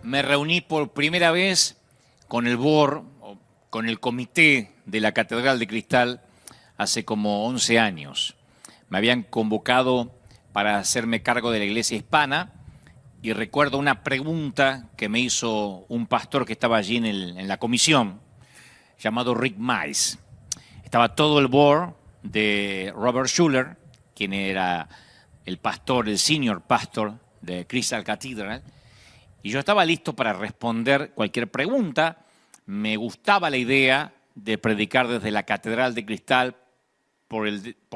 me reuní por primera vez con el board, o con el comité de la Catedral de Cristal hace como 11 años. Me habían convocado para hacerme cargo de la iglesia hispana y recuerdo una pregunta que me hizo un pastor que estaba allí en la comisión, llamado Rick Mize. Estaba todo el board de Robert Schuller, quien era el pastor, el senior pastor de Crystal Cathedral, y yo estaba listo para responder cualquier pregunta. Me gustaba la idea de predicar desde la Catedral de Cristal por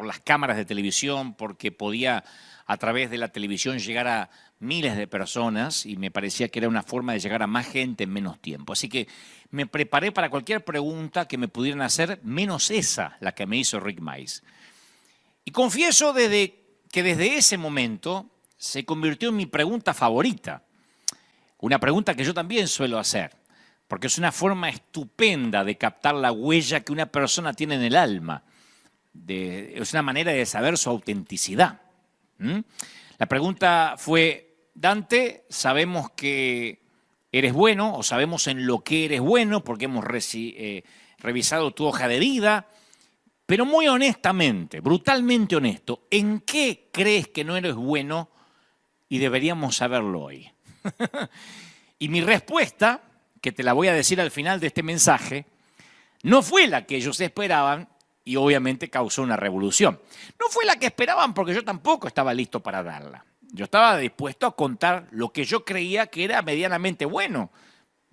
las cámaras de televisión, porque podía a través de la televisión llegar a miles de personas y me parecía que era una forma de llegar a más gente en menos tiempo. Así que me preparé para cualquier pregunta que me pudieran hacer, menos esa, la que me hizo Rick Mize. Y confieso que desde ese momento se convirtió en mi pregunta favorita. Una pregunta que yo también suelo hacer, porque es una forma estupenda de captar la huella que una persona tiene en el alma. Es una manera de saber su autenticidad. La pregunta fue: Dante, sabemos que eres bueno, o sabemos en lo que eres bueno, porque hemos revisado tu hoja de vida, pero muy honestamente, brutalmente honesto, ¿en qué crees que no eres bueno y deberíamos saberlo hoy? Y mi respuesta, que te la voy a decir al final de este mensaje, no fue la que ellos esperaban y obviamente causó una revolución. No fue la que esperaban porque yo tampoco estaba listo para darla. Yo estaba dispuesto a contar lo que yo creía que era medianamente bueno.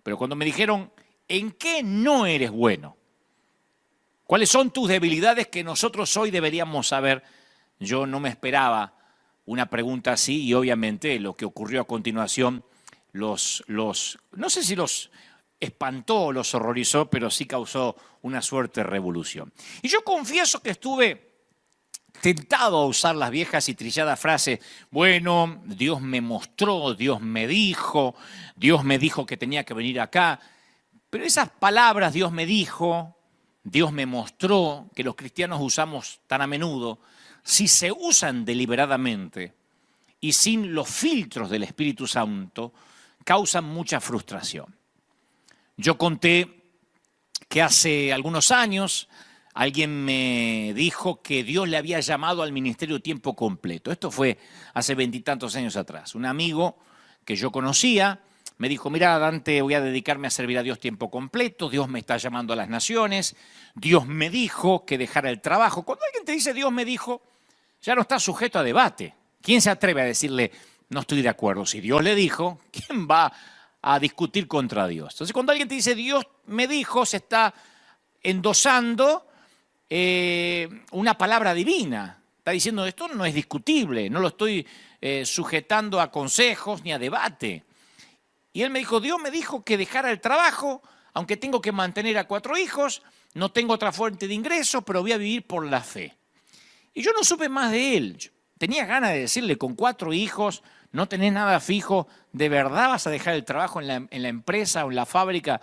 Pero cuando me dijeron, ¿en qué no eres bueno? ¿Cuáles son tus debilidades que nosotros hoy deberíamos saber? Yo no me esperaba una pregunta así y obviamente lo que ocurrió a continuación no sé si los espantó o los horrorizó, pero sí causó una suerte de revolución. Y yo confieso que estuve tentado a usar las viejas y trilladas frases: bueno, Dios me mostró, Dios me dijo que tenía que venir acá. Pero esas palabras, Dios me dijo, Dios me mostró, que los cristianos usamos tan a menudo, si se usan deliberadamente y sin los filtros del Espíritu Santo, causan mucha frustración. Yo conté que hace algunos años alguien me dijo que Dios le había llamado al ministerio tiempo completo. Esto fue hace 20 y tantos años atrás. Un amigo que yo conocía me dijo: mira, Dante, voy a dedicarme a servir a Dios tiempo completo, Dios me está llamando a las naciones, Dios me dijo que dejara el trabajo. Cuando alguien te dice Dios me dijo, ya no está sujeto a debate. ¿Quién se atreve a decirle no estoy de acuerdo? Si Dios le dijo, ¿quién va a discutir contra Dios? Entonces, cuando alguien te dice Dios me dijo, se está endosando una palabra divina. Está diciendo, esto no es discutible, no lo estoy sujetando a consejos ni a debate. Y él me dijo, Dios me dijo que dejara el trabajo, aunque tengo que mantener a 4 hijos, no tengo otra fuente de ingreso, pero voy a vivir por la fe. Y yo no supe más de él. Yo tenía ganas de decirle, con 4 hijos, no tenés nada fijo, ¿de verdad vas a dejar el trabajo en la empresa o en la fábrica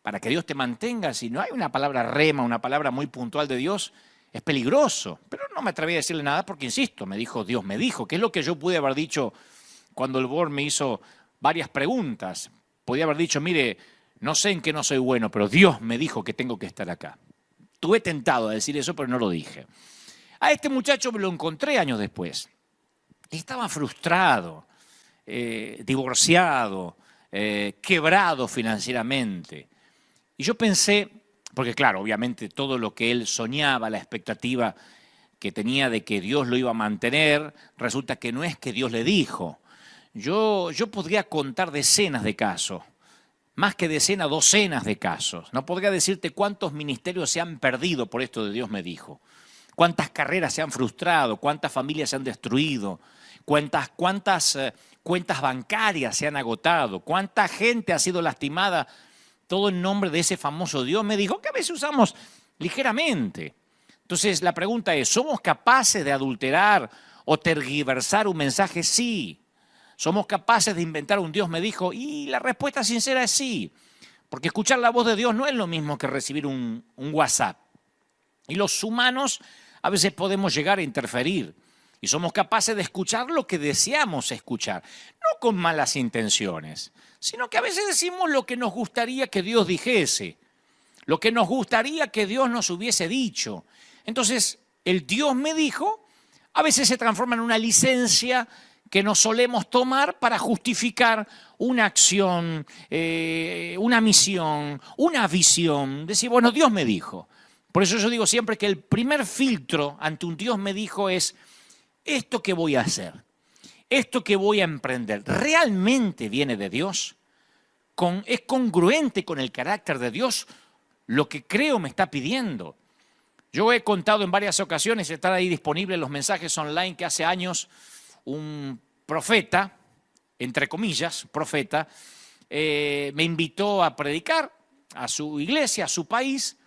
para que Dios te mantenga? Si no hay una palabra rema, una palabra muy puntual de Dios, es peligroso. Pero no me atreví a decirle nada porque, insisto, me dijo, Dios me dijo, que es lo que yo pude haber dicho cuando el board me hizo varias preguntas. Podía haber dicho, mire, no sé en qué no soy bueno, pero Dios me dijo que tengo que estar acá. Tuve tentado a decir eso, pero no lo dije. A este muchacho me lo encontré años después. Estaba frustrado, divorciado, quebrado financieramente. Y yo pensé, porque claro, obviamente todo lo que él soñaba, la expectativa que tenía de que Dios lo iba a mantener, resulta que no es que Dios le dijo. Yo podría contar decenas de casos, más que decenas, docenas de casos. No podría decirte cuántos ministerios se han perdido por esto de Dios me dijo, cuántas carreras se han frustrado, cuántas familias se han destruido, cuántas cuentas bancarias se han agotado, cuánta gente ha sido lastimada, todo en nombre de ese famoso Dios me dijo, que a veces usamos ligeramente. Entonces la pregunta es, ¿somos capaces de adulterar o tergiversar un mensaje? Sí. ¿Somos capaces de inventar un Dios me dijo? Y la respuesta sincera es sí. Porque escuchar la voz de Dios no es lo mismo que recibir un WhatsApp. Y los humanos a veces podemos llegar a interferir. Y somos capaces de escuchar lo que deseamos escuchar. No con malas intenciones, sino que a veces decimos lo que nos gustaría que Dios dijese, lo que nos gustaría que Dios nos hubiese dicho. Entonces, el Dios me dijo, a veces se transforma en una licencia que nos solemos tomar para justificar una acción, una misión, una visión. Decir, bueno, Dios me dijo. Por eso yo digo siempre que el primer filtro ante un Dios me dijo es, esto que voy a hacer, esto que voy a emprender, ¿realmente viene de Dios? ¿Es congruente con el carácter de Dios lo que creo me está pidiendo? Yo he contado en varias ocasiones, están ahí disponibles los mensajes online, que hace años un profeta, entre comillas, profeta, me invitó a predicar a su iglesia, a su país,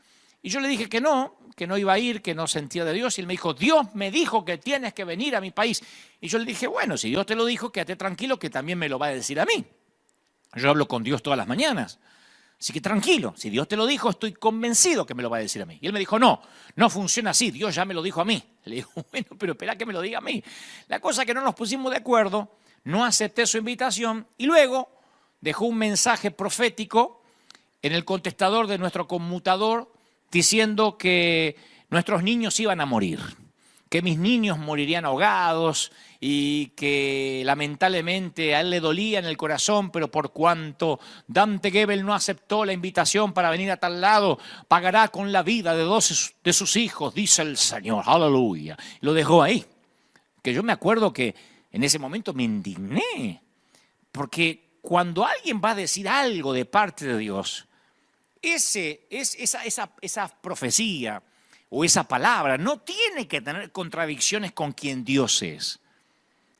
y yo le dije que no iba a ir, que no sentía de Dios, y él me dijo, Dios me dijo que tienes que venir a mi país. Y yo le dije, bueno, si Dios te lo dijo, quédate tranquilo, que también me lo va a decir a mí. Yo hablo con Dios todas las mañanas. Así que tranquilo, si Dios te lo dijo, estoy convencido que me lo va a decir a mí. Y él me dijo, no funciona así, Dios ya me lo dijo a mí. Le digo, bueno, pero espera que me lo diga a mí. La cosa es que no nos pusimos de acuerdo, no acepté su invitación y luego dejó un mensaje profético en el contestador de nuestro conmutador diciendo que nuestros niños iban a morir, que mis niños morirían ahogados y que lamentablemente a él le dolía en el corazón, pero por cuanto Dante Gebel no aceptó la invitación para venir a tal lado, pagará con la vida de 2 de sus hijos, dice el Señor, aleluya. Lo dejó ahí. Que yo me acuerdo que en ese momento me indigné, porque cuando alguien va a decir algo de parte de Dios, esa profecía o esa palabra no tiene que tener contradicciones con quien Dios es.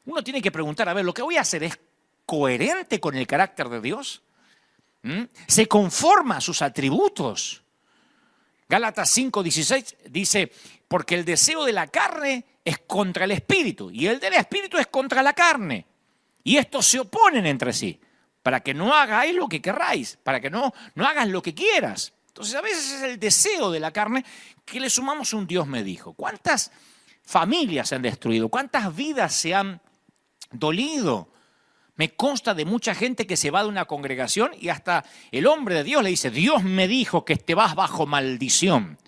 Uno tiene que preguntar, a ver, ¿lo que voy a hacer es coherente con el carácter de Dios? ¿Se conforma a sus atributos? Gálatas 5:16 dice, porque el deseo de la carne es contra el espíritu y el del espíritu es contra la carne. Y estos se oponen entre sí, para que no hagáis lo que querráis, para que no hagas lo que quieras. Entonces a veces es el deseo de la carne que le sumamos un Dios me dijo. ¿Cuántas familias se han destruido? ¿Cuántas vidas se han dolido? Me consta de mucha gente que se va de una congregación y hasta el hombre de Dios le dice, Dios me dijo que te vas bajo maldición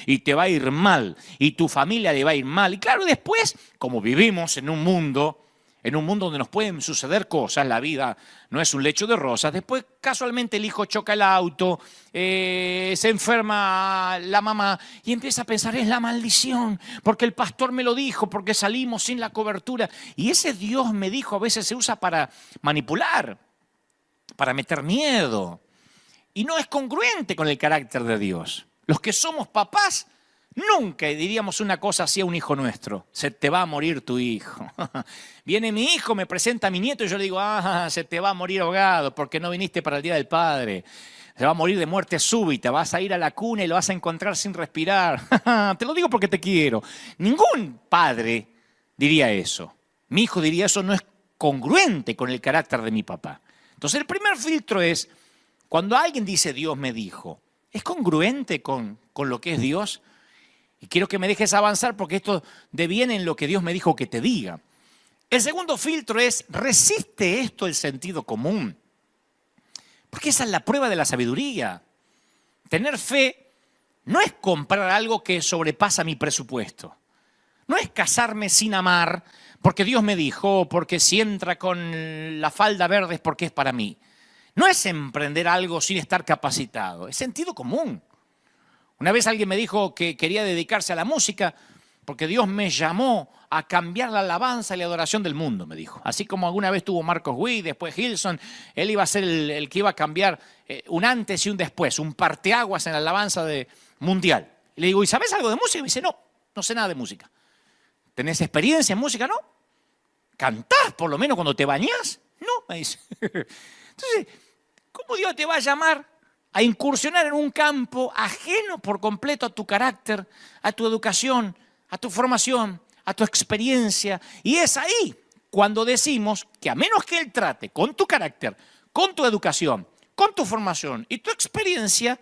y te va a ir mal y tu familia le va a ir mal. Y claro, después, como vivimos en un mundo donde nos pueden suceder cosas, la vida no es un lecho de rosas, después casualmente el hijo choca el auto, se enferma la mamá y empieza a pensar, es la maldición, porque el pastor me lo dijo, porque salimos sin la cobertura. Y ese Dios me dijo a veces se usa para manipular, para meter miedo. Y no es congruente con el carácter de Dios. Los que somos papás, nunca diríamos una cosa así a un hijo nuestro. Se te va a morir tu hijo. Viene mi hijo, me presenta a mi nieto y yo le digo, se te va a morir ahogado porque no viniste para el Día del Padre. Se va a morir de muerte súbita, vas a ir a la cuna y lo vas a encontrar sin respirar. Te lo digo porque te quiero. Ningún padre diría eso. Mi hijo diría, eso no es congruente con el carácter de mi papá. Entonces el primer filtro es, cuando alguien dice Dios me dijo, ¿es congruente con lo que es Dios? Y quiero que me dejes avanzar porque esto deviene en lo que Dios me dijo que te diga. El segundo filtro es, ¿resiste esto el sentido común? Porque esa es la prueba de la sabiduría. Tener fe no es comprar algo que sobrepasa mi presupuesto. No es casarme sin amar porque Dios me dijo, porque si entra con la falda verde es porque es para mí. No es emprender algo sin estar capacitado, es sentido común. Una vez alguien me dijo que quería dedicarse a la música porque Dios me llamó a cambiar la alabanza y la adoración del mundo, me dijo. Así como alguna vez tuvo Marcos Witt, después Hilson, él iba a ser el que iba a cambiar un antes y un después, un parteaguas en la alabanza mundial. Y le digo, ¿y sabes algo de música? Y me dice, no sé nada de música. ¿Tenés experiencia en música? No. ¿Cantás por lo menos cuando te bañás? No, me dice. Entonces, ¿cómo Dios te va a llamar a incursionar en un campo ajeno por completo a tu carácter, a tu educación, a tu formación, a tu experiencia? Y es ahí cuando decimos que a menos que Él trate con tu carácter, con tu educación, con tu formación y tu experiencia,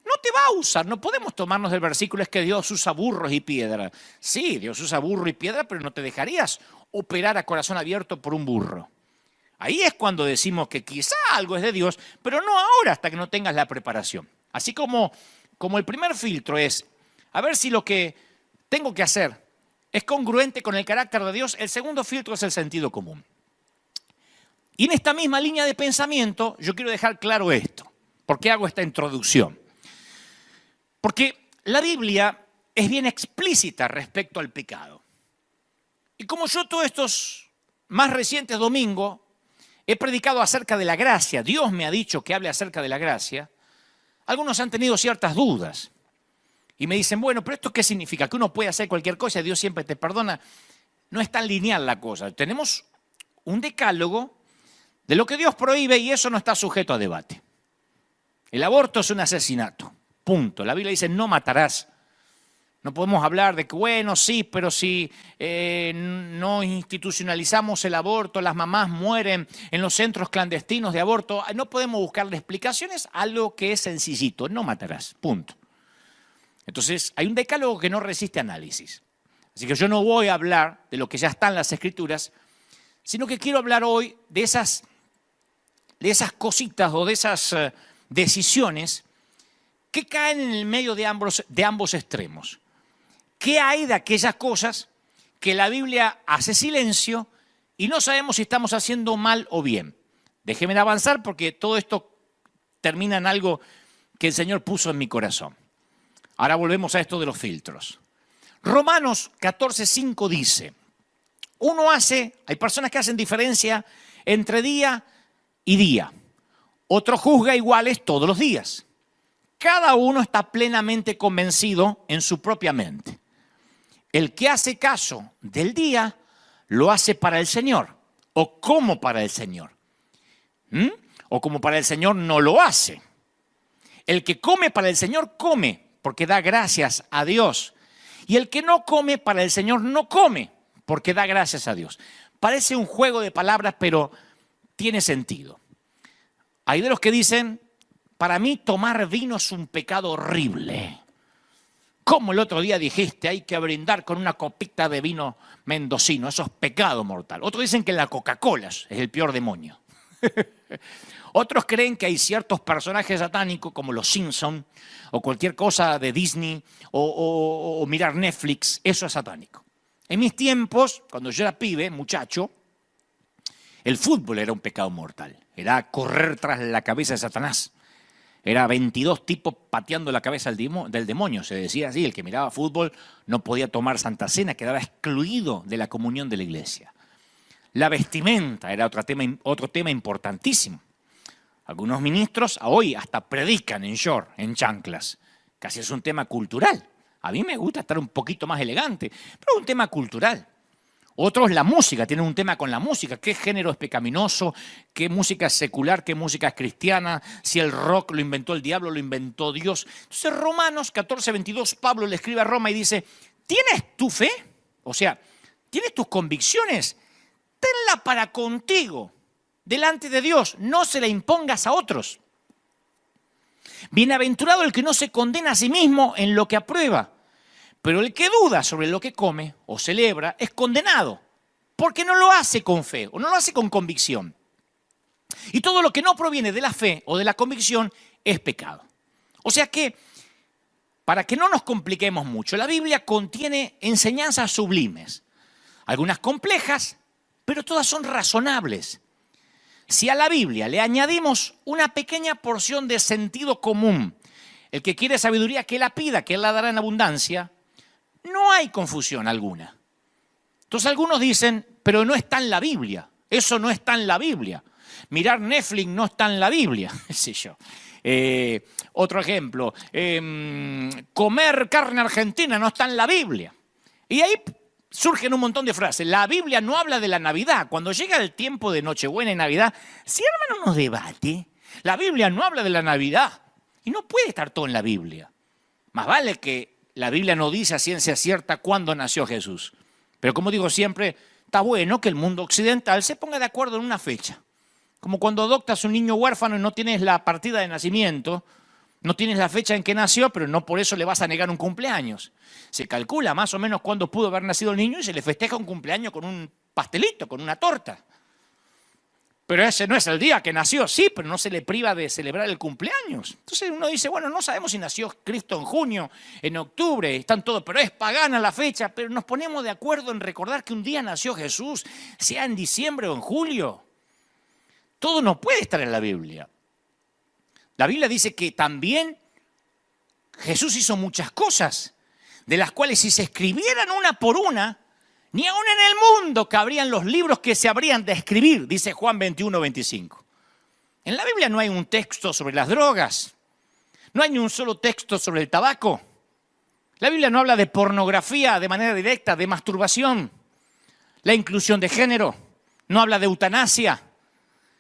no te va a usar. No podemos tomarnos del versículo es que Dios usa burros y piedra. Sí, Dios usa burro y piedra, pero no te dejarías operar a corazón abierto por un burro. Ahí es cuando decimos que quizá algo es de Dios, pero no ahora hasta que no tengas la preparación. Así como el primer filtro es a ver si lo que tengo que hacer es congruente con el carácter de Dios, el segundo filtro es el sentido común. Y en esta misma línea de pensamiento yo quiero dejar claro esto. ¿Por qué hago esta introducción? Porque la Biblia es bien explícita respecto al pecado. Y como yo todos estos más recientes domingos he predicado acerca de la gracia, Dios me ha dicho que hable acerca de la gracia, algunos han tenido ciertas dudas. Y me dicen, bueno, pero ¿esto qué significa? ¿Que uno puede hacer cualquier cosa y Dios siempre te perdona? No es tan lineal la cosa. Tenemos un decálogo de lo que Dios prohíbe y eso no está sujeto a debate. El aborto es un asesinato, punto. La Biblia dice, no matarás. No podemos hablar de que, bueno, sí, pero si no institucionalizamos el aborto, las mamás mueren en los centros clandestinos de aborto. No podemos buscarle explicaciones a lo que es sencillito, no matarás, punto. Entonces, hay un decálogo que no resiste análisis. Así que yo no voy a hablar de lo que ya está en las Escrituras, sino que quiero hablar hoy de esas cositas o de esas decisiones que caen en el medio de ambos extremos. ¿Qué hay de aquellas cosas que la Biblia hace silencio y no sabemos si estamos haciendo mal o bien? Déjenme avanzar porque todo esto termina en algo que el Señor puso en mi corazón. Ahora volvemos a esto de los filtros. Romanos 14:5 dice, hay personas que hacen diferencia entre día y día. Otro juzga iguales todos los días. Cada uno está plenamente convencido en su propia mente. El que hace caso del día, lo hace para el Señor, o como para el Señor. O como para el Señor no lo hace. El que come para el Señor, come, porque da gracias a Dios. Y el que no come para el Señor, no come, porque da gracias a Dios. Parece un juego de palabras, pero tiene sentido. Hay de los que dicen, para mí tomar vino es un pecado horrible. Como el otro día dijiste, hay que brindar con una copita de vino mendocino, eso es pecado mortal. Otros dicen que la Coca-Cola es el peor demonio. Otros creen que hay ciertos personajes satánicos como los Simpsons o cualquier cosa de Disney o mirar Netflix, eso es satánico. En mis tiempos, cuando yo era pibe, muchacho, el fútbol era un pecado mortal. Era correr tras la cabeza de Satanás. Era 22 tipos pateando la cabeza del demonio, se decía así. El que miraba fútbol no podía tomar Santa Cena, quedaba excluido de la comunión de la iglesia. La vestimenta era otro tema importantísimo. Algunos ministros hoy hasta predican en short, en chanclas. Casi es un tema cultural. A mí me gusta estar un poquito más elegante, pero es un tema cultural. Otros la música, tienen un tema con la música. ¿Qué género es pecaminoso? ¿Qué música es secular? ¿Qué música es cristiana? Si el rock lo inventó el diablo, lo inventó Dios. Entonces Romanos 14:22, Pablo le escribe a Roma y dice, ¿tienes tu fe? O sea, ¿tienes tus convicciones? Tenla para contigo, delante de Dios. No se la impongas a otros. Bienaventurado el que no se condena a sí mismo en lo que aprueba. Pero el que duda sobre lo que come o celebra es condenado, porque no lo hace con fe o no lo hace con convicción. Y todo lo que no proviene de la fe o de la convicción es pecado. O sea que, para que no nos compliquemos mucho, la Biblia contiene enseñanzas sublimes, algunas complejas, pero todas son razonables. Si a la Biblia le añadimos una pequeña porción de sentido común, el que quiere sabiduría que la pida, que Él la dará en abundancia, no hay confusión alguna. Entonces algunos dicen, pero no está en la Biblia. Eso no está en la Biblia. Mirar Netflix no está en la Biblia. ¿Qué sé yo? Otro ejemplo, comer carne argentina no está en la Biblia. Y ahí surgen un montón de frases. La Biblia no habla de la Navidad. Cuando llega el tiempo de Nochebuena y Navidad, se arman unos debates. La Biblia no habla de la Navidad. Y no puede estar todo en la Biblia. Más vale que la Biblia no dice a ciencia cierta cuándo nació Jesús. Pero como digo siempre, está bueno que el mundo occidental se ponga de acuerdo en una fecha. Como cuando adoptas un niño huérfano y no tienes la partida de nacimiento, no tienes la fecha en que nació, pero no por eso le vas a negar un cumpleaños. Se calcula más o menos cuándo pudo haber nacido el niño y se le festeja un cumpleaños con un pastelito, con una torta. pero ese no es el día que nació. Sí, pero no se le priva de celebrar el cumpleaños. Entonces uno dice, bueno, no sabemos si nació Cristo en junio, en octubre, están todos, pero es pagana la fecha. Pero nos ponemos de acuerdo en recordar que un día nació Jesús, sea en diciembre o en julio. Todo no puede estar en la Biblia. La Biblia dice que también Jesús hizo muchas cosas, de las cuales si se escribieran una por una, ni aun en el mundo cabrían los libros que se habrían de escribir, dice Juan 21:25. En la Biblia no hay un texto sobre las drogas, no hay ni un solo texto sobre el tabaco. La Biblia no habla de pornografía de manera directa, de masturbación, la inclusión de género, no habla de eutanasia,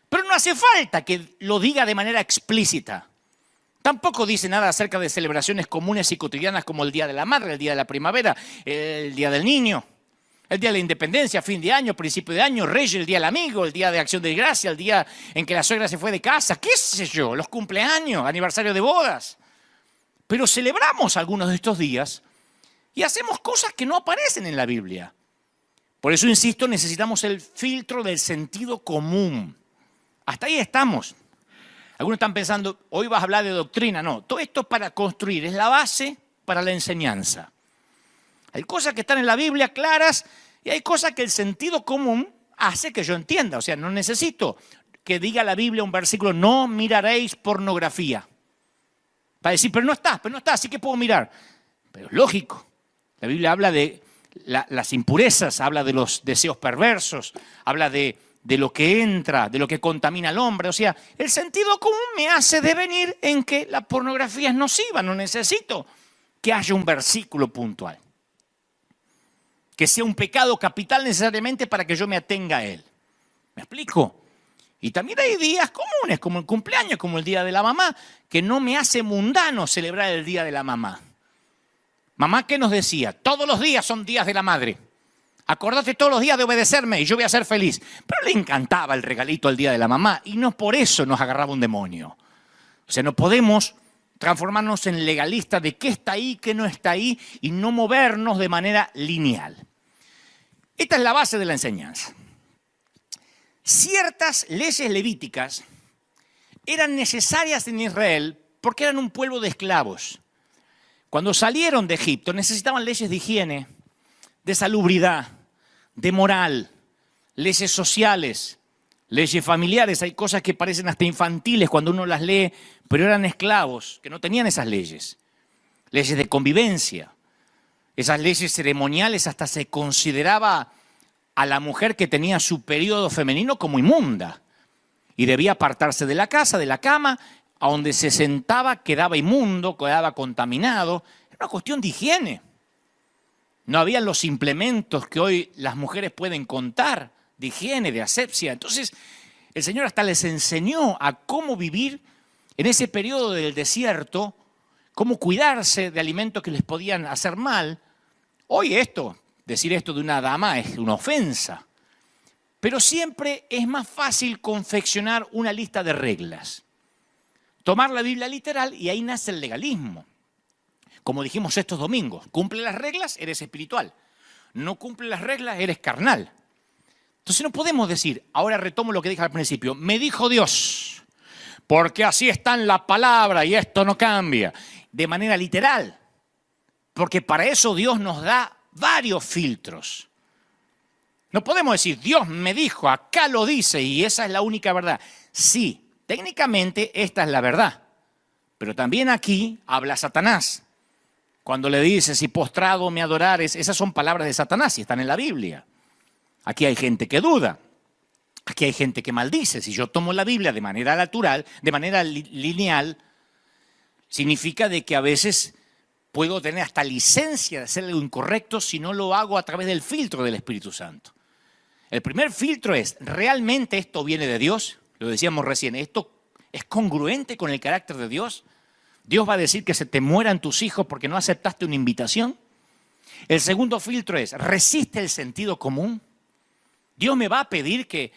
pero no hace falta que lo diga de manera explícita. Tampoco dice nada acerca de celebraciones comunes y cotidianas como el Día de la Madre, el Día de la Primavera, el Día del Niño, el Día de la Independencia, fin de año, principio de año, Reyes, el Día del Amigo, el Día de Acción de Gracia, el día en que la suegra se fue de casa, qué sé yo, los cumpleaños, aniversario de bodas. Pero celebramos algunos de estos días y hacemos cosas que no aparecen en la Biblia. Por eso, insisto, necesitamos el filtro del sentido común. Hasta ahí estamos. Algunos están pensando, hoy vas a hablar de doctrina. No, todo esto es para construir, es la base para la enseñanza. Hay cosas que están en la Biblia claras y hay cosas que el sentido común hace que yo entienda. O sea, no necesito que diga la Biblia un versículo, no miraréis pornografía. Para decir, pero no está, así que puedo mirar. Pero es lógico. La Biblia habla de las impurezas, habla de los deseos perversos, habla de lo que entra, de lo que contamina al hombre. O sea, el sentido común me hace devenir en que la pornografía es nociva. No necesito que haya un versículo puntual, que sea un pecado capital necesariamente para que yo me atenga a él. ¿Me explico? Y también hay días comunes, como el cumpleaños, como el Día de la Mamá, que no me hace mundano celebrar el Día de la Mamá. Mamá, ¿qué nos decía? Todos los días son días de la madre. Acordate todos los días de obedecerme y yo voy a ser feliz. Pero le encantaba el regalito al Día de la Mamá y no por eso nos agarraba un demonio. O sea, no podemos transformarnos en legalistas de qué está ahí, qué no está ahí y no movernos de manera lineal. Esta es la base de la enseñanza. Ciertas leyes levíticas eran necesarias en Israel porque eran un pueblo de esclavos. Cuando salieron de Egipto necesitaban leyes de higiene, de salubridad, de moral, leyes sociales, leyes familiares. Hay cosas que parecen hasta infantiles cuando uno las lee, pero eran esclavos que no tenían esas leyes. Leyes de convivencia. Esas leyes ceremoniales hasta se consideraba a la mujer que tenía su periodo femenino como inmunda y debía apartarse de la casa, de la cama, a donde se sentaba quedaba inmundo, quedaba contaminado. Era una cuestión de higiene. No habían los implementos que hoy las mujeres pueden contar de higiene, de asepsia. Entonces, el Señor hasta les enseñó a cómo vivir en ese periodo del desierto, cómo cuidarse de alimentos que les podían hacer mal. Hoy decir esto de una dama es una ofensa. Pero siempre es más fácil confeccionar una lista de reglas. Tomar la Biblia literal y ahí nace el legalismo. Como dijimos estos domingos, cumple las reglas, eres espiritual. No cumple las reglas, eres carnal. Entonces no podemos decir, ahora retomo lo que dije al principio, me dijo Dios, porque así está en la palabra y esto no cambia. De manera literal, porque para eso Dios nos da varios filtros. No podemos decir, Dios me dijo, acá lo dice y esa es la única verdad. Sí, técnicamente esta es la verdad, pero también aquí habla Satanás. Cuando le dice, si postrado me adorares, esas son palabras de Satanás y están en la Biblia. Aquí hay gente que duda, aquí hay gente que maldice. Si yo tomo la Biblia de manera natural, de manera lineal, significa de que a veces puedo tener hasta licencia de hacer algo incorrecto si no lo hago a través del filtro del Espíritu Santo. El primer filtro es, ¿realmente esto viene de Dios? Lo decíamos recién, ¿esto es congruente con el carácter de Dios? ¿Dios va a decir que se te mueran tus hijos porque no aceptaste una invitación? El segundo filtro es, ¿resiste el sentido común? ¿Dios me va a pedir que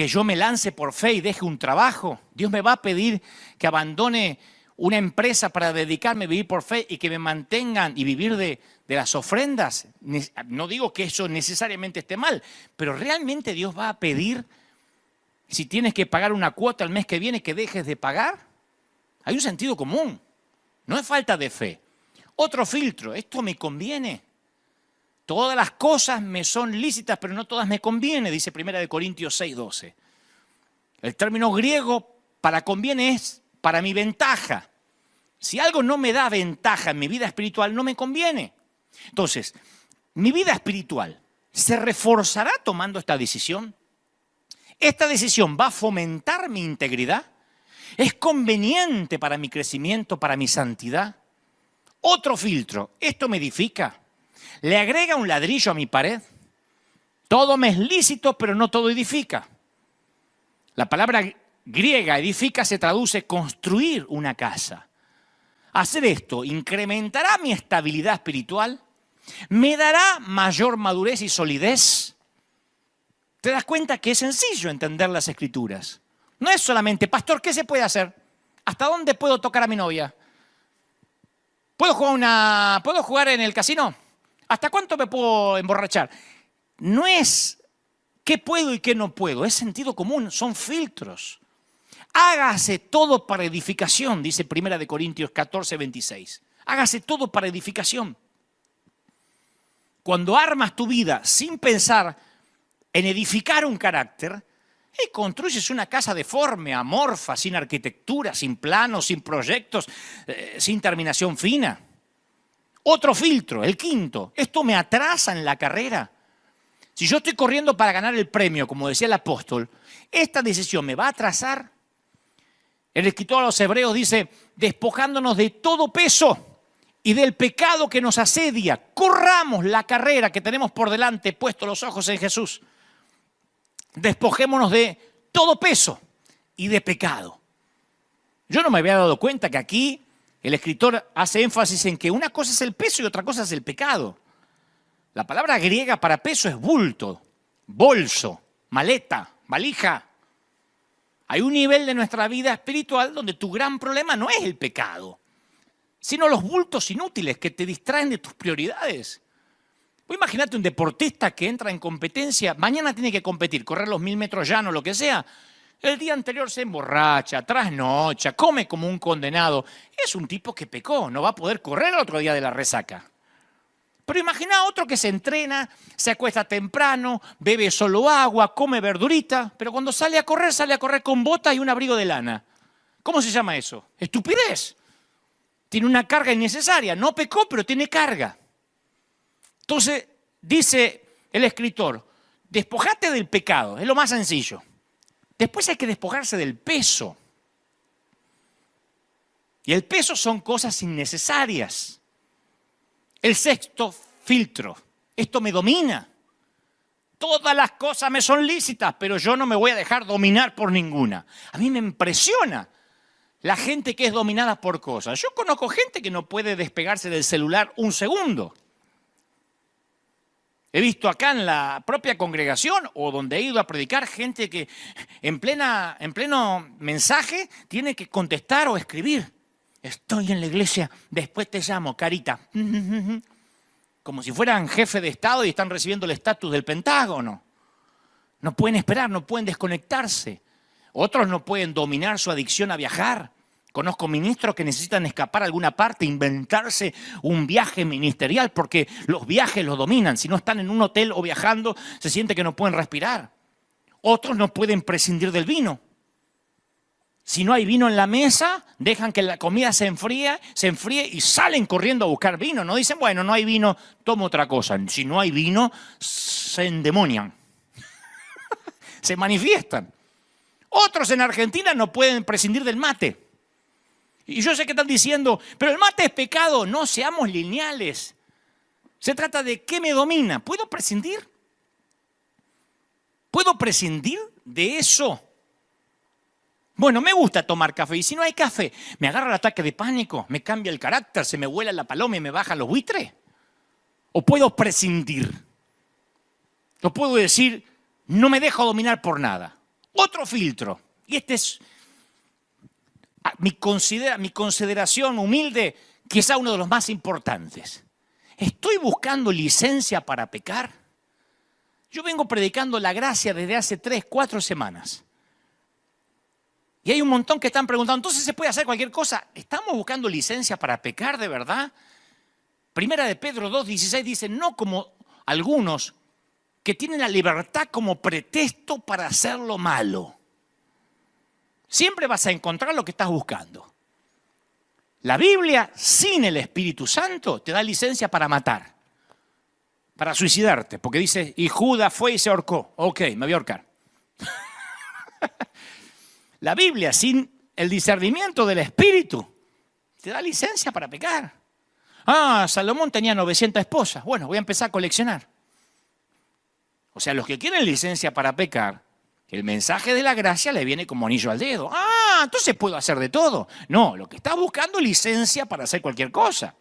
yo me lance por fe y deje un trabajo? ¿Dios me va a pedir que abandone una empresa para dedicarme a vivir por fe y que me mantengan y vivir de las ofrendas? No digo que eso necesariamente esté mal, pero ¿realmente Dios va a pedir Si tienes que pagar una cuota el mes que viene, que dejes de pagar. Hay un sentido común. No es falta de fe. Otro filtro, ¿esto me conviene? Todas las cosas me son lícitas, pero no todas me conviene, dice 1 Corintios 6:12. El término griego para conviene es para mi ventaja. Si algo no me da ventaja en mi vida espiritual, no me conviene. Entonces, mi vida espiritual se reforzará tomando esta decisión. ¿Esta decisión va a fomentar mi integridad? ¿Es conveniente para mi crecimiento, para mi santidad? Otro filtro, ¿esto me edifica? ¿Le agrega un ladrillo a mi pared? Todo me es lícito, pero no todo edifica. La palabra griega edifica se traduce construir una casa. Hacer esto incrementará mi estabilidad espiritual, me dará mayor madurez y solidez. ¿Te das cuenta que es sencillo entender las Escrituras? No es solamente, pastor, ¿qué se puede hacer? ¿Hasta dónde puedo tocar a mi novia? ¿Puedo jugar en el casino? ¿Hasta cuánto me puedo emborrachar? No es qué puedo y qué no puedo, es sentido común, son filtros. Hágase todo para edificación, dice 1 Corintios 14:26. Hágase todo para edificación. Cuando armas tu vida sin pensar en edificar un carácter, y construyes una casa deforme, amorfa, sin arquitectura, sin planos, sin proyectos, sin terminación fina. Otro filtro, el quinto, esto me atrasa en la carrera. Si yo estoy corriendo para ganar el premio, como decía el apóstol, esta decisión me va a atrasar. El escritor a los Hebreos dice, despojándonos de todo peso y del pecado que nos asedia, corramos la carrera que tenemos por delante, puesto los ojos en Jesús. Despojémonos de todo peso y de pecado. Yo no me había dado cuenta que aquí el escritor hace énfasis en que una cosa es el peso y otra cosa es el pecado. La palabra griega para peso es bulto, bolso, maleta, valija. Hay un nivel de nuestra vida espiritual donde tu gran problema no es el pecado, sino los bultos inútiles que te distraen de tus prioridades. Pues imagínate un deportista que entra en competencia, mañana tiene que competir, correr los 1000 metros llanos, lo que sea. El día anterior se emborracha, trasnocha, come como un condenado. Es un tipo que pecó, no va a poder correr el otro día de la resaca. Pero imagina a otro que se entrena, se acuesta temprano, bebe solo agua, come verdurita, pero cuando sale a correr con bota y un abrigo de lana. ¿Cómo se llama eso? Estupidez. Tiene una carga innecesaria. No pecó, pero tiene carga. Entonces, dice el escritor, despojate del pecado, es lo más sencillo. Después hay que despojarse del peso. Y el peso son cosas innecesarias. El sexto filtro, esto me domina. Todas las cosas me son lícitas, pero yo no me voy a dejar dominar por ninguna. A mí me impresiona la gente que es dominada por cosas. Yo conozco gente que no puede despegarse del celular un segundo. He visto acá en la propia congregación o donde he ido a predicar gente que en pleno mensaje tiene que contestar o escribir. Estoy en la iglesia, después te llamo, carita. Como si fueran jefe de Estado y están recibiendo el estatus del Pentágono. No pueden esperar, no pueden desconectarse. Otros no pueden dominar su adicción a viajar. Conozco ministros que necesitan escapar a alguna parte, inventarse un viaje ministerial porque los viajes los dominan. Si no están en un hotel o viajando, se siente que no pueden respirar. Otros no pueden prescindir del vino. Si no hay vino en la mesa, dejan que la comida se enfríe y salen corriendo a buscar vino. No dicen, bueno, no hay vino, tomo otra cosa. Si no hay vino, se endemonian. Se manifiestan. Otros en Argentina no pueden prescindir del mate. Y yo sé que están diciendo, pero el mate es pecado. No, seamos lineales. Se trata de qué me domina. ¿Puedo prescindir? ¿Puedo prescindir de eso? Bueno, me gusta tomar café. Y si no hay café, me agarra el ataque de pánico, me cambia el carácter, se me vuela la paloma y me bajan los buitres. ¿O puedo prescindir? ¿O puedo decir, no me dejo dominar por nada? Otro filtro. Y este es mi consideración humilde, quizá uno de los más importantes. ¿Estoy buscando licencia para pecar? Yo vengo predicando la gracia desde hace 3, 4 semanas. Y hay un montón que están preguntando, ¿entonces se puede hacer cualquier cosa? ¿Estamos buscando licencia para pecar de verdad? Primera de Pedro 2:16 dice, no como algunos que tienen la libertad como pretexto para hacer lo malo. Siempre vas a encontrar lo que estás buscando. La Biblia, sin el Espíritu Santo, te da licencia para matar, para suicidarte, porque dice, y Judas fue y se ahorcó. Ok, me voy a ahorcar. La Biblia, sin el discernimiento del Espíritu, te da licencia para pecar. Ah, Salomón tenía 900 esposas. Bueno, voy a empezar a coleccionar. O sea, los que quieren licencia para pecar, el mensaje de la gracia le viene como anillo al dedo. Ah, entonces puedo hacer de todo. No, lo que está buscando es licencia para hacer cualquier cosa.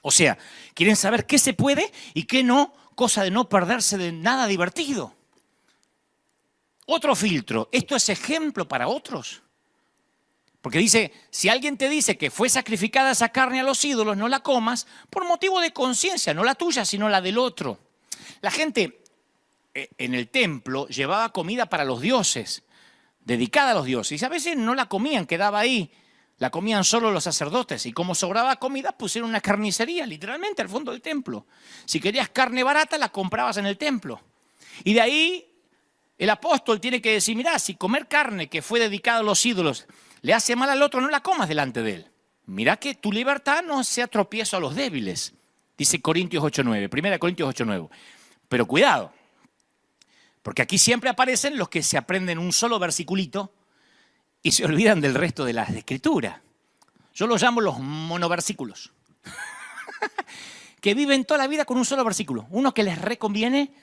O sea, quieren saber qué se puede y qué no, cosa de no perderse de nada divertido. Otro filtro, ¿esto es ejemplo para otros? Porque dice, si alguien te dice que fue sacrificada esa carne a los ídolos, no la comas por motivo de conciencia, no la tuya, sino la del otro. La gente en el templo llevaba comida para los dioses, dedicada a los dioses. Y a veces no la comían, quedaba ahí. La comían solo los sacerdotes. Y como sobraba comida, pusieron una carnicería, literalmente, al fondo del templo. Si querías carne barata, la comprabas en el templo. Y de ahí el apóstol tiene que decir, mirá, si comer carne que fue dedicada a los ídolos le hace mal al otro, no la comas delante de él. Mirá que tu libertad no sea tropiezo a los débiles. Dice Corintios 8:9, 1 Corintios 8:9. Pero cuidado. Porque aquí siempre aparecen los que se aprenden un solo versiculito y se olvidan del resto de las escrituras. Yo los llamo los monoversículos. Que viven toda la vida con un solo versículo. Uno que les reconviene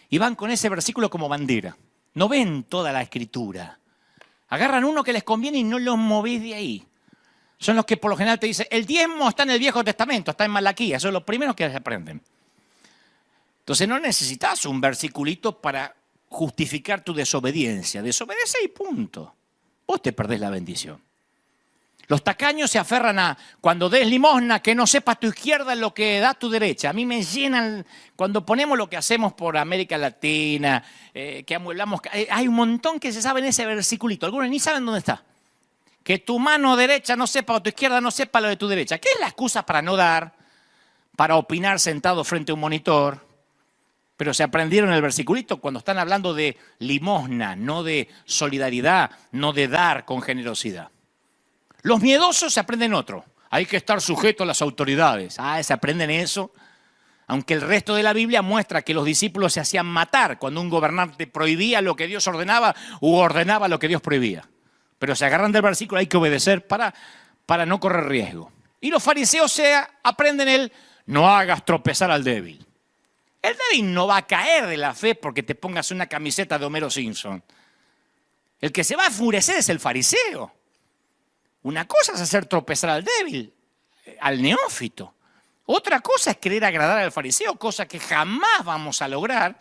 y van con ese versículo como bandera. No ven toda la escritura. Agarran uno que les conviene y no los movés de ahí. Son los que por lo general te dicen, el diezmo está en el Viejo Testamento, está en Malaquías. Son los primeros que se aprenden. Entonces no necesitas un versiculito para justificar tu desobediencia. Desobedece y punto. Vos te perdés la bendición. Los tacaños se aferran a, cuando des limosna, que no sepa tu izquierda lo que da tu derecha. A mí me llenan, cuando ponemos lo que hacemos por América Latina, que amueblamos, hay un montón que se sabe en ese versiculito. Algunos ni saben dónde está. Que tu mano derecha no sepa o tu izquierda no sepa lo de tu derecha. ¿Qué es la excusa para no dar? Para opinar sentado frente a un monitor. Pero se aprendieron el versiculito cuando están hablando de limosna, no de solidaridad, no de dar con generosidad. Los miedosos se aprenden otro. Hay que estar sujeto a las autoridades. Se aprenden eso. Aunque el resto de la Biblia muestra que los discípulos se hacían matar cuando un gobernante prohibía lo que Dios ordenaba u ordenaba lo que Dios prohibía. Pero se agarran del versículo, hay que obedecer para no correr riesgo. Y los fariseos aprenden el no hagas tropezar al débil. El débil no va a caer de la fe porque te pongas una camiseta de Homero Simpson. El que se va a enfurecer es el fariseo. Una cosa es hacer tropezar al débil, al neófito. Otra cosa es querer agradar al fariseo, cosa que jamás vamos a lograr,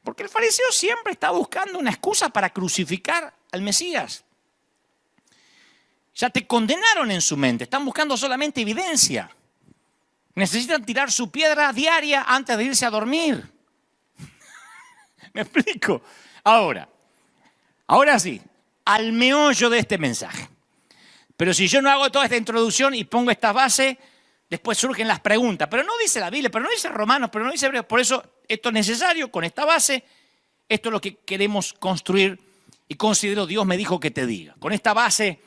porque el fariseo siempre está buscando una excusa para crucificar al Mesías. Ya te condenaron en su mente, están buscando solamente evidencia. Necesitan tirar su piedra diaria antes de irse a dormir. ¿Me explico? Ahora sí, al meollo de este mensaje. Pero si yo no hago toda esta introducción y pongo esta base, después surgen las preguntas. Pero no dice la Biblia, pero no dice Romanos, pero no dice Hebreos. Por eso esto es necesario, con esta base, esto es lo que queremos construir y considero Dios me dijo que te diga. Con esta base,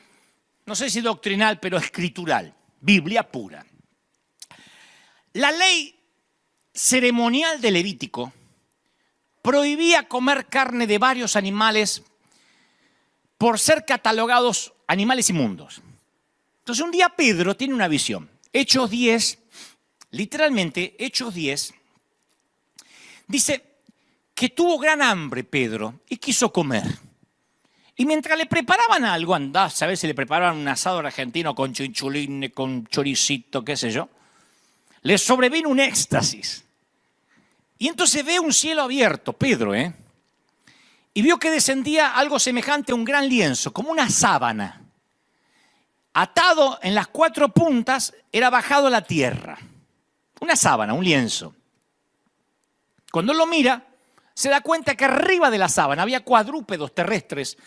no sé si doctrinal, pero escritural, Biblia pura. La ley ceremonial de Levítico prohibía comer carne de varios animales por ser catalogados animales inmundos. Entonces un día Pedro tiene una visión. Hechos 10, literalmente Hechos 10, dice que tuvo gran hambre Pedro y quiso comer. Y mientras le preparaban algo, andá a saber si le preparaban un asado argentino con chinchulines, con choricito, qué sé yo, le sobrevino un éxtasis. Y entonces ve un cielo abierto, Pedro, y vio que descendía algo semejante a un gran lienzo, como una sábana. Atado en las 4 puntas, era bajado a la tierra. Una sábana, un lienzo. Cuando lo mira, se da cuenta que arriba de la sábana había cuadrúpedos terrestres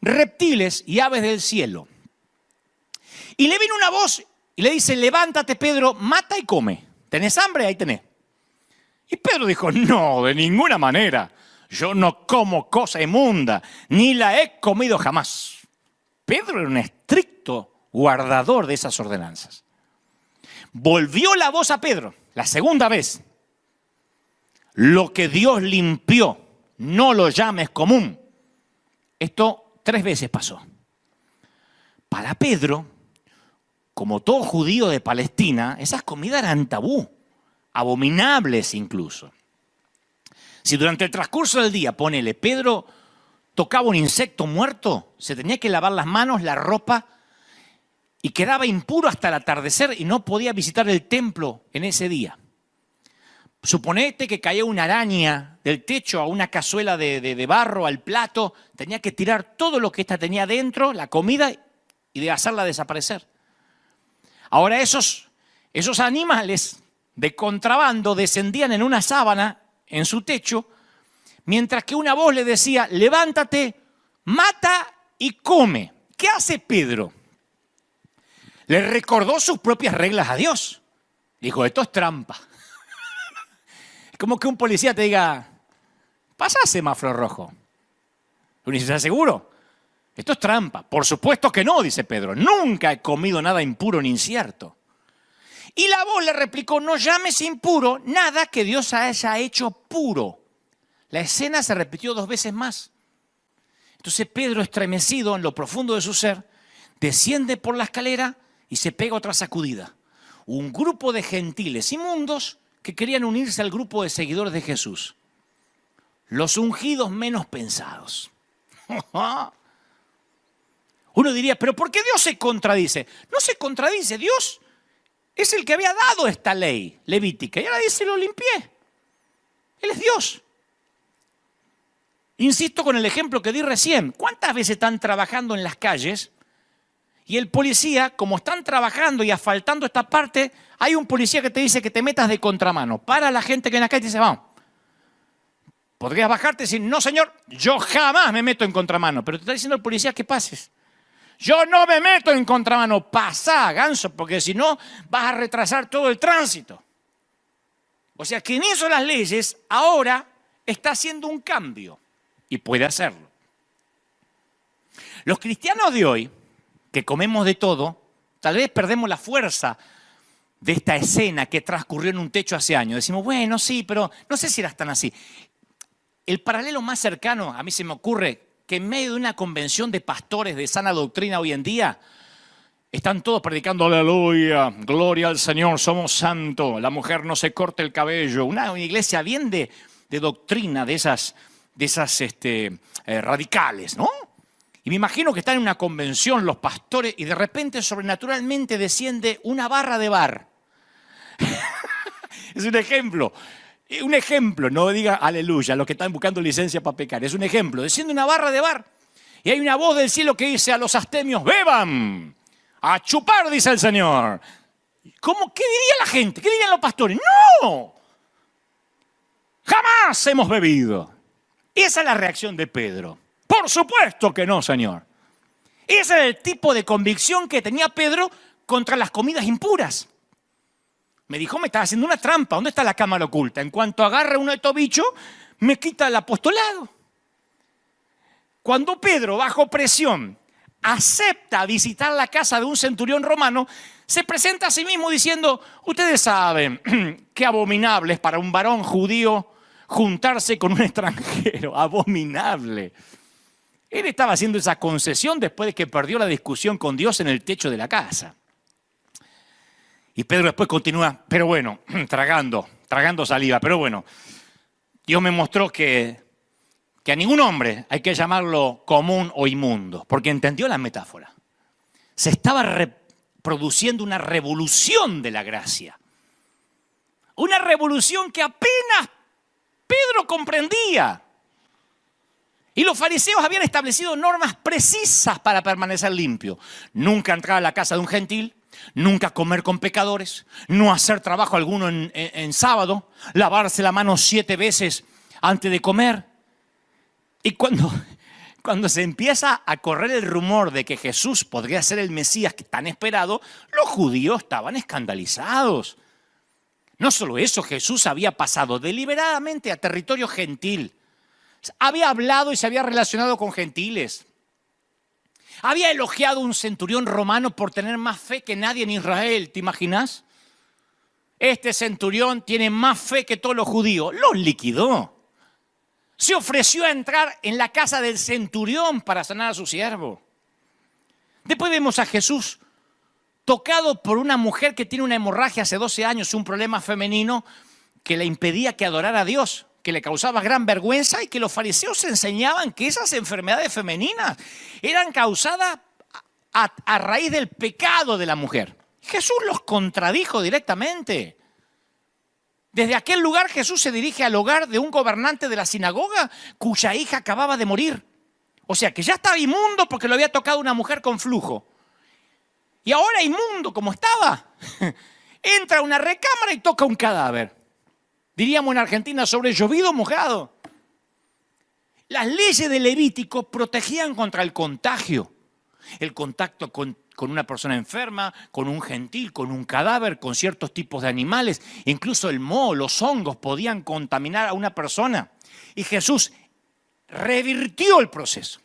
reptiles y aves del cielo. Y le vino una voz y le dice, levántate Pedro, mata y come. ¿Tenés hambre? Ahí tenés. Y Pedro dijo, no, de ninguna manera. Yo no como cosa inmunda, ni la he comido jamás. Pedro era un estricto guardador de esas ordenanzas. Volvió la voz a Pedro, la segunda vez. Lo que Dios limpió, no lo llames común. Esto 3 veces pasó. Para Pedro, como todo judío de Palestina, esas comidas eran tabú, abominables incluso. Si durante el transcurso del día, ponele, Pedro tocaba un insecto muerto, se tenía que lavar las manos, la ropa, y quedaba impuro hasta el atardecer y no podía visitar el templo en ese día. Suponete que caía una araña del techo a una cazuela de barro, al plato, tenía que tirar todo lo que ésta tenía dentro, la comida, y de hacerla desaparecer. Ahora esos animales de contrabando descendían en una sábana en su techo, mientras que una voz le decía, levántate, mata y come. ¿Qué hace Pedro? Le recordó sus propias reglas a Dios. Dijo, esto es trampa. Es como que un policía te diga, pasa semáforo rojo. ¿Tú estás seguro? Esto es trampa. Por supuesto que no, dice Pedro. Nunca he comido nada impuro ni incierto. Y la voz le replicó, no llames impuro nada que Dios haya hecho puro. La escena se repitió 2 veces más. Entonces Pedro, estremecido en lo profundo de su ser, desciende por la escalera y se pega otra sacudida. Un grupo de gentiles inmundos que querían unirse al grupo de seguidores de Jesús. Los ungidos menos pensados. Uno diría, pero ¿por qué Dios se contradice? No se contradice, Dios es el que había dado esta ley levítica y ahora dice, lo limpié. Él es Dios. Insisto con el ejemplo que di recién. ¿Cuántas veces están trabajando en las calles y el policía, como están trabajando y asfaltando esta parte, hay un policía que te dice que te metas de contramano? Para la gente que en la calle y te dice, vamos. Podrías bajarte y decir, no señor, yo jamás me meto en contramano. Pero te está diciendo el policía que pases. Yo no me meto en contramano, pasá, ganso, porque si no vas a retrasar todo el tránsito. O sea, quien hizo las leyes ahora está haciendo un cambio y puede hacerlo. Los cristianos de hoy, que comemos de todo, tal vez perdemos la fuerza de esta escena que transcurrió en un techo hace años. Decimos, bueno, sí, pero no sé si eras tan así. El paralelo más cercano a mí se me ocurre que en medio de una convención de pastores de sana doctrina hoy en día, están todos predicando, aleluya, gloria al Señor, somos santos, la mujer no se corte el cabello. Una iglesia bien de doctrina, de esas radicales, ¿no? Y me imagino que están en una convención los pastores y de repente sobrenaturalmente desciende una barra de bar. Es un ejemplo. Un ejemplo, no diga aleluya, los que están buscando licencia para pecar. Es un ejemplo. Desciende una barra de bar y hay una voz del cielo que dice a los astemios, beban, a chupar, dice el Señor. ¿Cómo? ¿Qué diría la gente? ¿Qué dirían los pastores? ¡No! Jamás hemos bebido. Esa es la reacción de Pedro. Por supuesto que no, Señor. Ese era el tipo de convicción que tenía Pedro contra las comidas impuras. Me dijo, me estaba haciendo una trampa. ¿Dónde está la cámara oculta? En cuanto agarre uno de estos bichos, me quita el apostolado. Cuando Pedro, bajo presión, acepta visitar la casa de un centurión romano, se presenta a sí mismo diciendo, ustedes saben qué abominable es para un varón judío juntarse con un extranjero. Abominable. Él estaba haciendo esa concesión después de que perdió la discusión con Dios en el techo de la casa. Y Pedro después continúa, pero bueno, tragando saliva, pero bueno, Dios me mostró que a ningún hombre hay que llamarlo común o inmundo, porque entendió la metáfora. Se estaba produciendo una revolución de la gracia. Una revolución que apenas Pedro comprendía. Y los fariseos habían establecido normas precisas para permanecer limpio. Nunca entrar a la casa de un gentil, nunca comer con pecadores, no hacer trabajo alguno en sábado, lavarse la mano 7 veces antes de comer. Y cuando cuando se empieza a correr el rumor de que Jesús podría ser el Mesías tan esperado, los judíos estaban escandalizados. No solo eso, Jesús había pasado deliberadamente a territorio gentil. Había hablado y se había relacionado con gentiles. Había elogiado a un centurión romano por tener más fe que nadie en Israel, ¿te imaginas? Este centurión tiene más fe que todos los judíos. Los liquidó. Se ofreció a entrar en la casa del centurión para sanar a su siervo. Después vemos a Jesús tocado por una mujer que tiene una hemorragia hace 12 años, un problema femenino que le impedía que adorara a Dios, que le causaba gran vergüenza y que los fariseos enseñaban que esas enfermedades femeninas eran causadas a raíz del pecado de la mujer. Jesús los contradijo directamente. Desde aquel lugar Jesús se dirige al hogar de un gobernante de la sinagoga cuya hija acababa de morir. O sea que ya estaba inmundo porque lo había tocado una mujer con flujo. Y ahora inmundo como estaba, entra a una recámara y toca un cadáver. Diríamos en Argentina, sobre llovido mojado. Las leyes de Levítico protegían contra el contagio. El contacto con una persona enferma, con un gentil, con un cadáver, con ciertos tipos de animales. Incluso el moho, los hongos podían contaminar a una persona. Y Jesús revirtió el proceso.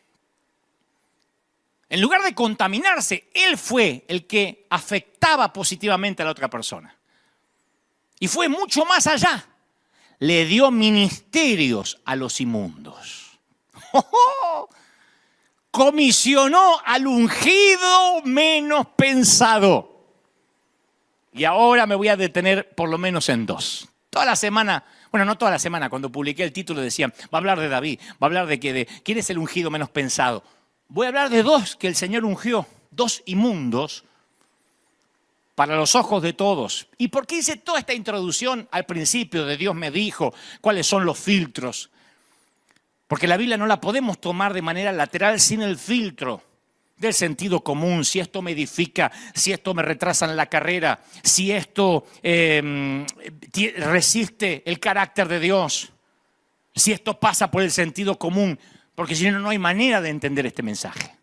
En lugar de contaminarse, Él fue el que afectaba positivamente a la otra persona. Y fue mucho más allá. Le dio ministerios a los inmundos. Comisionó al ungido menos pensado. Y ahora me voy a detener por lo menos en dos. Toda la semana, bueno, no toda la semana, cuando publiqué el título decían, va a hablar de David, va a hablar de quién es el ungido menos pensado. Voy a hablar de dos que el Señor ungió, dos inmundos para los ojos de todos. ¿Y por qué hice toda esta introducción al principio de Dios me dijo cuáles son los filtros? Porque la Biblia no la podemos tomar de manera lateral sin el filtro del sentido común. Si esto me edifica, si esto me retrasa en la carrera, si esto resiste el carácter de Dios, si esto pasa por el sentido común. Porque si no, no hay manera de entender este mensaje.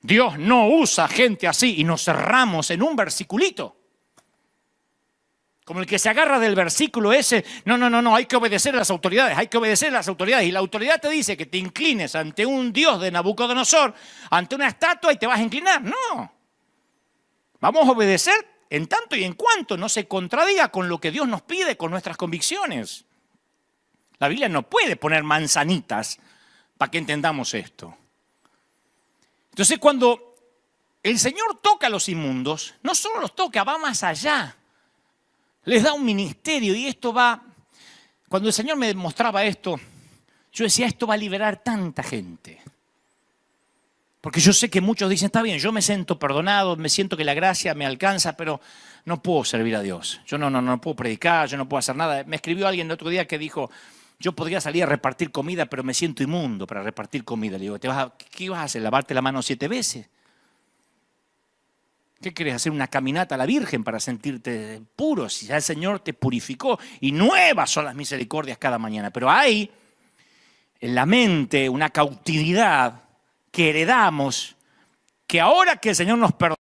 Dios no usa gente así y nos cerramos en un versiculito. Como el que se agarra del versículo ese, no, hay que obedecer a las autoridades, hay que obedecer a las autoridades. Y la autoridad te dice que te inclines ante un Dios de Nabucodonosor, ante una estatua y te vas a inclinar. No. Vamos a obedecer en tanto y en cuanto no se contradiga con lo que Dios nos pide, con nuestras convicciones. La Biblia no puede poner manzanitas para que entendamos esto. Entonces, cuando el Señor toca a los inmundos, no solo los toca, va más allá. Les da un ministerio y esto va... Cuando el Señor me mostraba esto, yo decía, esto va a liberar tanta gente. Porque yo sé que muchos dicen, está bien, yo me siento perdonado, me siento que la gracia me alcanza, pero no puedo servir a Dios. Yo no puedo predicar, yo no puedo hacer nada. Me escribió alguien el otro día que dijo... Yo podría salir a repartir comida, pero me siento inmundo para repartir comida. Le digo, ¿qué vas a hacer? ¿Lavarte la mano 7 veces? ¿Qué querés? ¿Hacer una caminata a la Virgen para sentirte puro? Si ya el Señor te purificó y nuevas son las misericordias cada mañana. Pero hay en la mente una cautividad que heredamos, que ahora que el Señor nos perdona,